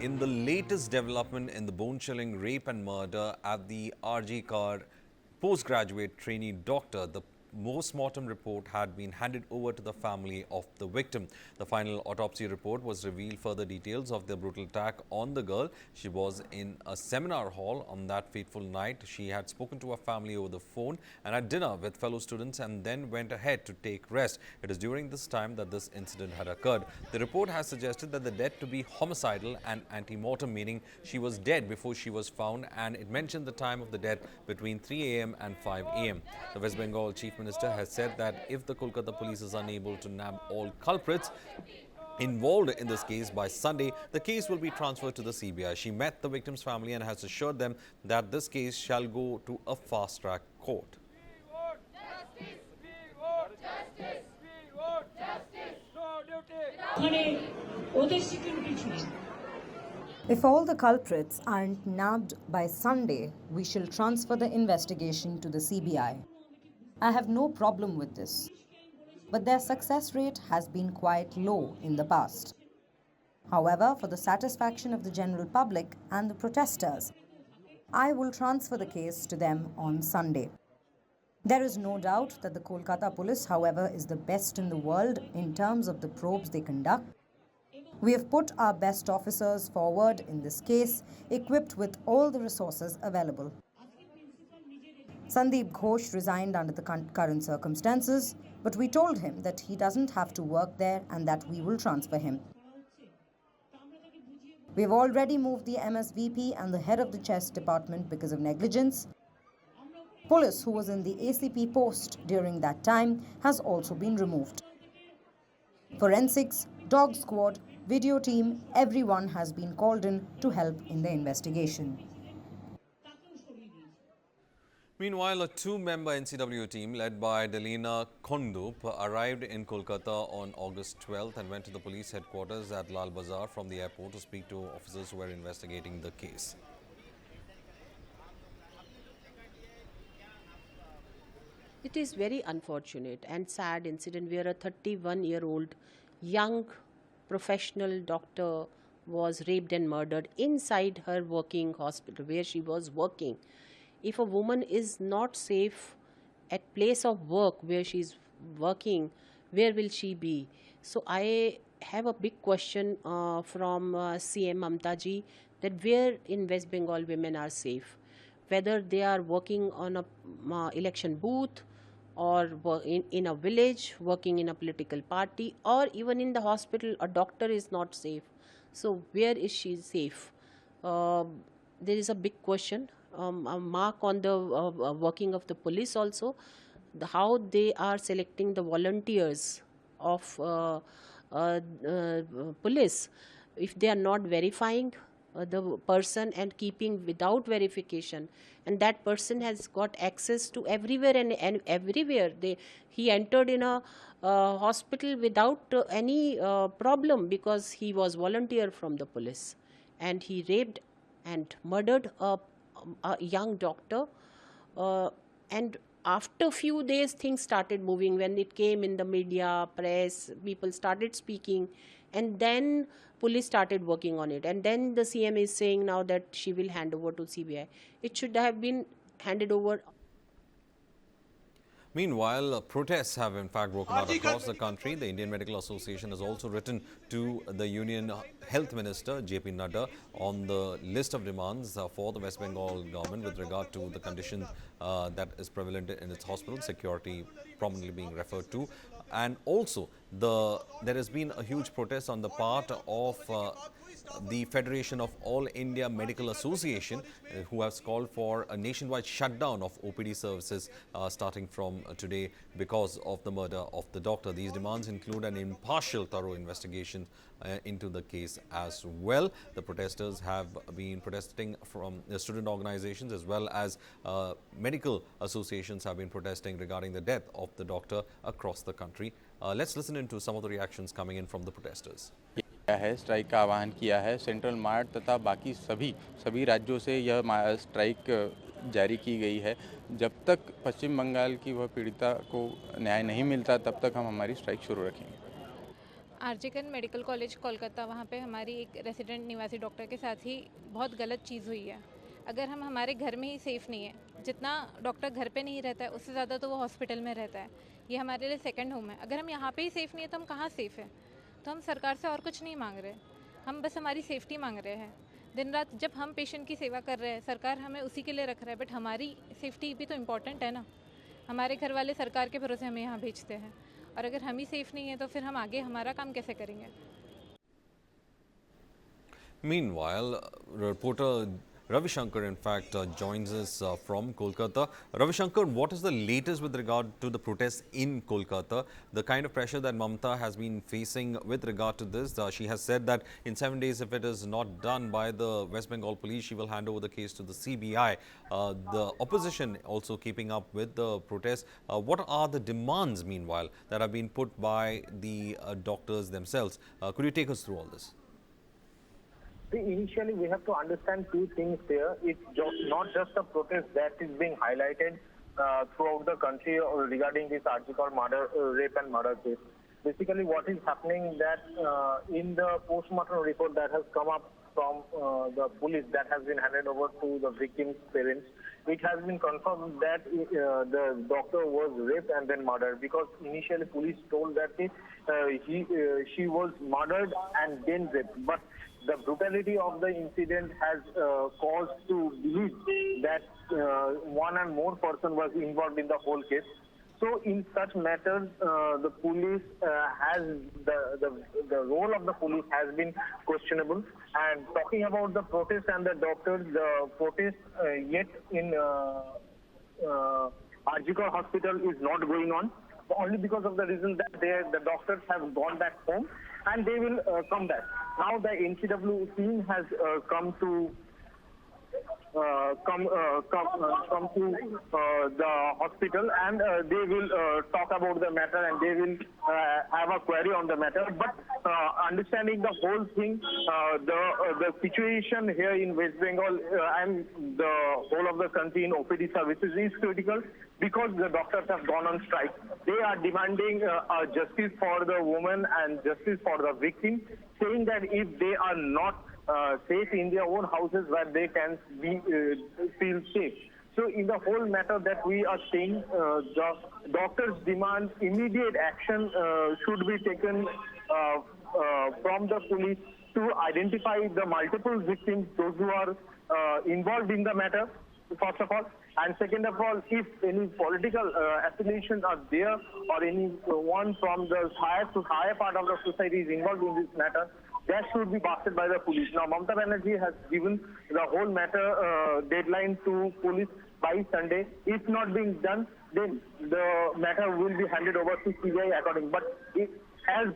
In the latest development in the bone-chilling rape and murder at the RGKAR postgraduate trainee doctor, the post-mortem report had been handed over to the family of the victim. The final autopsy report was revealed further details of the brutal attack on the girl. She was in a seminar hall on that fateful night. She had spoken to her family over the phone and had dinner with fellow students and then went ahead to take rest. It is during this time that this incident had occurred. The report has suggested that the death to be homicidal and anti-mortem, meaning she was dead before she was found, and it mentioned the time of the death between 3 a.m. and 5 a.m. The West Bengal Chief Minister has said that if the Kolkata police is unable to nab all culprits involved in this case by Sunday, the case will be transferred to the CBI. She met the victim's family and has assured them that this case shall go to a fast-track court. If all the culprits aren't nabbed by Sunday, we shall transfer the investigation to the CBI. I have no problem with this, but their success rate has been quite low in the past. However, for the satisfaction of the general public and the protesters, I will transfer the case to them on Sunday. There is no doubt that the Kolkata police, however, is the best in the world in terms of the probes they conduct. We have put our best officers forward in this case, equipped with all the resources available. Sandeep Ghosh resigned under the current circumstances, but we told him that he doesn't have to work there and that we will transfer him. We have already moved the MSVP and the head of the chess department because of negligence. Police who was in the ACP post during that time has also been removed. Forensics, dog squad, video team, everyone has been called in to help in the investigation. Meanwhile, a two-member NCW team led by Delina Kondup arrived in Kolkata on August 12th and went to the police headquarters at Lal Bazar from the airport to speak to officers who were investigating the case. It is very unfortunate and sad incident where a 31-year-old young professional doctor was raped and murdered inside her working hospital where she was working. If a woman is not safe at place of work where she is working, where will she be? So I have a big question from CM Mamata ji, that where in West Bengal women are safe, whether they are working on a election booth or in a village, working in a political party, or even in the hospital, a doctor is not safe. So where is she safe? There is a big question. A mark on the working of the police also, how they are selecting the volunteers of police. If they are not verifying the person and keeping without verification, and that person has got access to everywhere and everywhere. He entered in a hospital without any problem because he was volunteer from the police, and he raped and murdered a young doctor, and after few days things started moving. When it came in the media, press, people started speaking, and then police started working on it, and then the CM is saying now that she will hand over to CBI. It should have been handed over. Meanwhile, protests have in fact broken out across the country. The Indian Medical Association has also written to the Union Health Minister, JP Nadda, on the list of demands for the West Bengal government with regard to the condition that is prevalent in its hospital, security prominently being referred to. And also, there has been a huge protest on the part of the Federation of All India Medical Association, who has called for a nationwide shutdown of OPD services starting from today because of the murder of the doctor. These demands include an impartial, thorough investigation into the case as well. The protesters have been protesting from student organizations as well as medical associations have been protesting regarding the death of the doctor across the country. Let's listen into some of the reactions coming in from the protesters. है strike का आह्वान किया है। Central mart तथा बाकी सभी राज्यों से यह स्ट्राइक जारी की गई है। जब तक पश्चिम बंगाल की वह पीड़िता को न्याय नहीं मिलता तब तक हम हमारी स्ट्राइक शुरू रखेंगे। आरजीकर मेडिकल कॉलेज कोलकाता, वहाँ पे हमारी एक रेसिडेंट निवासी डॉक्टर के साथ ही बहुत गलत चीज़ हुई है। अगर हम हमारे घर में ही सेफ़ नहीं है, जितना डॉक्टर घर पे नहीं रहता है उससे ज़्यादा तो वो हॉस्पिटल में रहता है। ये हमारे लिए सेकंड होम है। अगर हम यहाँ पे ही सेफ़ नहीं है तो हम कहाँ सेफ़ है? तो हम सरकार से और कुछ नहीं मांग रहे, हम बस हमारी सेफ्टी मांग रहे हैं। दिन रात जब हम पेशेंट की सेवा कर रहे हैं, सरकार हमें उसी के लिए रख रहा है, बट हमारी सेफ्टी भी तो इम्पॉर्टेंट है ना। हमारे घर वाले सरकार के भरोसे हमें यहाँ भेजते हैं, और अगर हम ही सेफ़ नहीं है तो फिर हम आगे हमारा काम कैसे करेंगे? Meanwhile, reporter Ravi Shankar, in fact, joins us from Kolkata. Ravi Shankar, what is the latest with regard to the protests in Kolkata? The kind of pressure that Mamata has been facing with regard to this. She has said that in 7 days, if it is not done by the West Bengal police, she will hand over the case to the CBI. The opposition also keeping up with the protests. What are the demands, meanwhile, that have been put by the doctors themselves? Could you take us through all this? See, initially, we have to understand two things here. It's not just a protest that is being highlighted throughout the country regarding this RGKAR murder, rape and murder case. Basically, what is happening that in the post-mortem report that has come up from the police that has been handed over to the victim's parents, it has been confirmed that the doctor was raped and then murdered, because initially police told that she was murdered and then raped. But the brutality of the incident has caused to believe that one and more person was involved in the whole case. So in such matters, the police has the role of the police has been questionable. And talking about the protest and the doctors, the protest yet in RGKAR hospital is not going on, only because of the reason that the doctors have gone back home and they will come back. Now the NCW team has come to the hospital, and they will talk about the matter, and they will have a query on the matter. But understanding the whole thing, the situation here in West Bengal and the whole of the country in OPD services is critical, because the doctors have gone on strike. They are demanding justice for the woman and justice for the victim, saying that if they are not safe in their own houses, where they can be feel safe. So in the whole matter that we are saying, the doctors demand immediate action should be taken from the police to identify the multiple victims, those who are involved in the matter, first of all. And second of all, if any political affiliations are there, or anyone from the higher part of the society is involved in this matter, that should be busted by the police. Now, Mamata Banerjee has given the whole matter deadline to police by Sunday. If not being done, then the matter will be handed over to CBI according. But as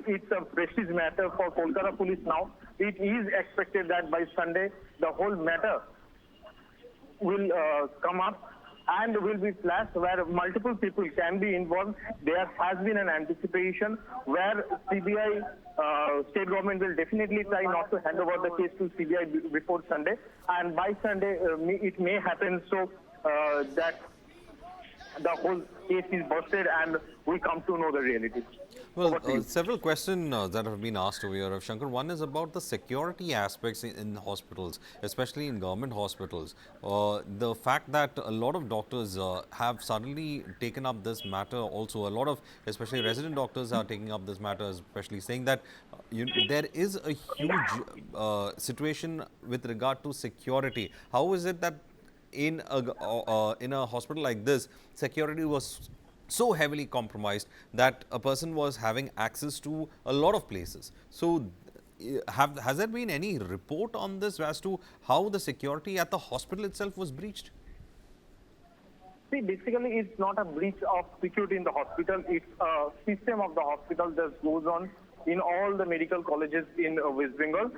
it's a prestige matter for Kolkata police now, it is expected that by Sunday the whole matter will come up and will be flashed, where multiple people can be involved. There has been an anticipation where CBI, state government will definitely try not to hand over the case to CBI before Sunday, and by Sunday it may happen so that the whole case is busted and we come to know the reality. Well, several questions that have been asked over here, Rav Shankar. One is about the security aspects in hospitals, especially in government hospitals. The fact that a lot of doctors have suddenly taken up this matter also. A lot of, especially resident doctors, are taking up this matter, especially saying that there is a huge situation with regard to security. How is it that in a hospital like this, security was so heavily compromised that a person was having access to a lot of places? So has there been any report on this as to how the security at the hospital itself was breached? See, basically it's not a breach of security in the hospital, it's a system of the hospital that goes on in all the medical colleges in West Bengal,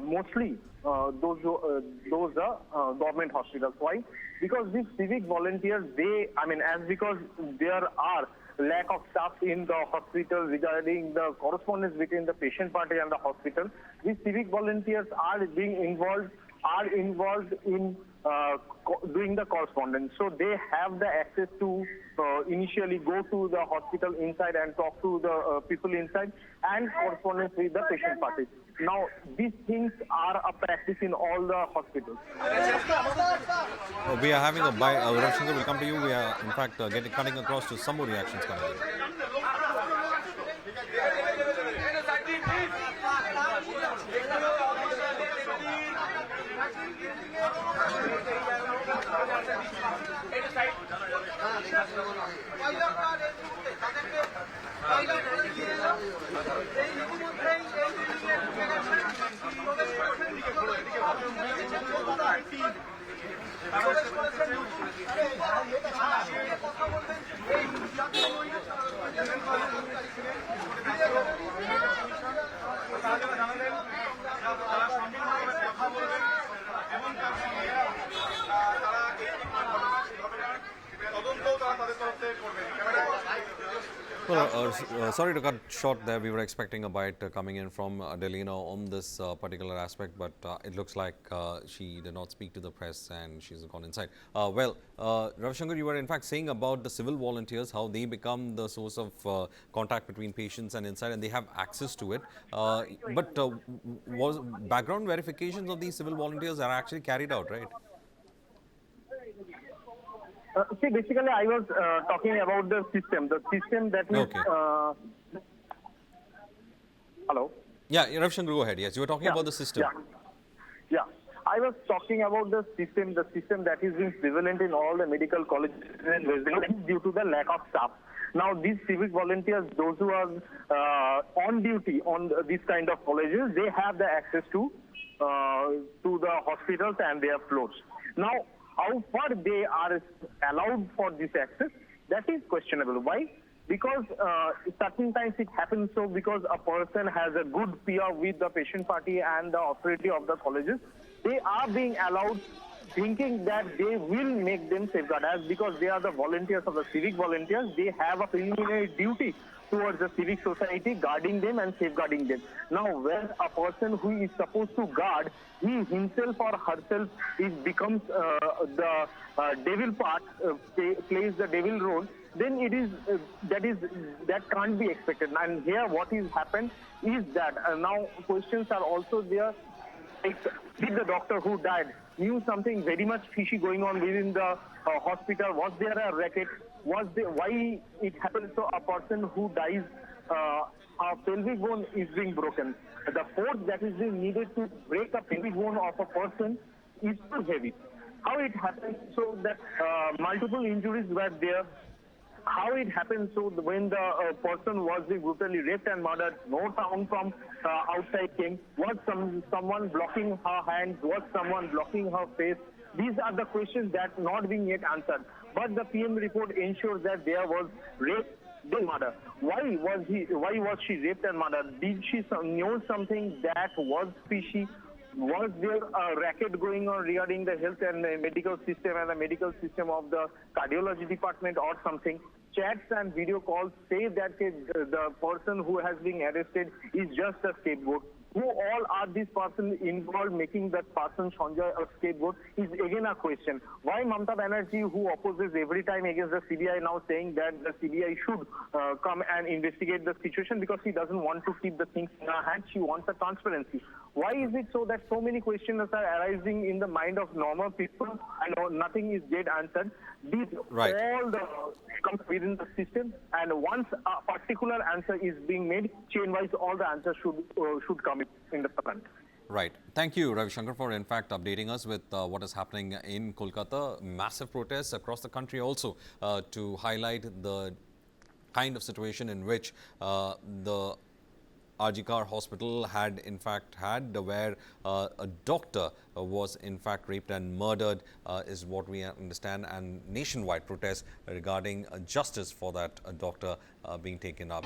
mostly those are government hospitals. Why? Because these civic volunteers, because there are lack of staff in the hospital regarding the correspondence between the patient party and the hospital, these civic volunteers are being involved are involved in doing the correspondence. So they have the access to initially go to the hospital inside and talk to the people inside and correspondence with the patient parties. Now, these things are a practice in all the hospitals. We are having a bite. Ravshankar will come to you. We are, in fact, cutting across to some more reactions coming in. Well, sorry to cut short there. We were expecting a bite coming in from Delina on this particular aspect, but it looks like she did not speak to the press and she's gone inside. Ravshankar, you were in fact saying about the civil volunteers, how they become the source of contact between patients and inside, and they have access to it. But was background verifications of these civil volunteers are actually carried out, right? See, basically, I was talking about the system that is. Okay. Hello. Yeah, Ravshankar, go ahead. Yes, you were talking about the system. Yeah. I was talking about the system that is being prevalent in all the medical colleges in West Bengal due to the lack of staff. Now, these civic volunteers, those who are on duty on these kind of colleges, they have the access to the hospitals and their floors. Now, how far they are allowed for this access, that is questionable. Why? Because certain times it happens so because a person has a good peer with the patient party and the authority of the colleges, they are being allowed thinking that they will make them safeguard. As because they are the volunteers of the civic volunteers, they have a preliminary duty towards the civic society, guarding them and safeguarding them. Now, when a person who is supposed to guard, he himself or herself becomes the devil part, plays the devil role, then it is that can't be expected. And here, what is happened is that now questions are also there. Did the doctor who died knew something very much fishy going on within the hospital? Was there a racket? Why it happened? So a person who dies, a pelvic bone is being broken. The force that is being needed to break a pelvic bone of a person is too heavy. How it happened? So that multiple injuries were there. How it happened? So when the person was being brutally raped and murdered, no sound from outside came. Was someone blocking her hands? Was someone blocking her face? These are the questions that not being yet answered. But the PM report ensures that there was rape, then murder. Why was she raped and murdered? Did she know something that was fishy? Was there a racket going on regarding the health and medical system and the medical system of the cardiology department or something? Chats and video calls say that the person who has been arrested is just a scapegoat. Who all are these persons involved making that person Sanjay a scapegoat is again a question. Why Mamata Banerjee, who opposes every time against the CBI, now saying that the CBI should come and investigate the situation because she doesn't want to keep the things in her hand. She wants a transparency. Why is it so that so many questions are arising in the mind of normal people and nothing is yet answered? These all comes within the system, and once a particular answer is being made, chain-wise all the answers should come in the front. Right. Thank you, Ravi Shankar, for in fact updating us with what is happening in Kolkata. Massive protests across the country also to highlight the kind of situation in which the RGKAR hospital had in fact had where a doctor was in fact raped and murdered is what we understand, and nationwide protests regarding justice for that doctor being taken up.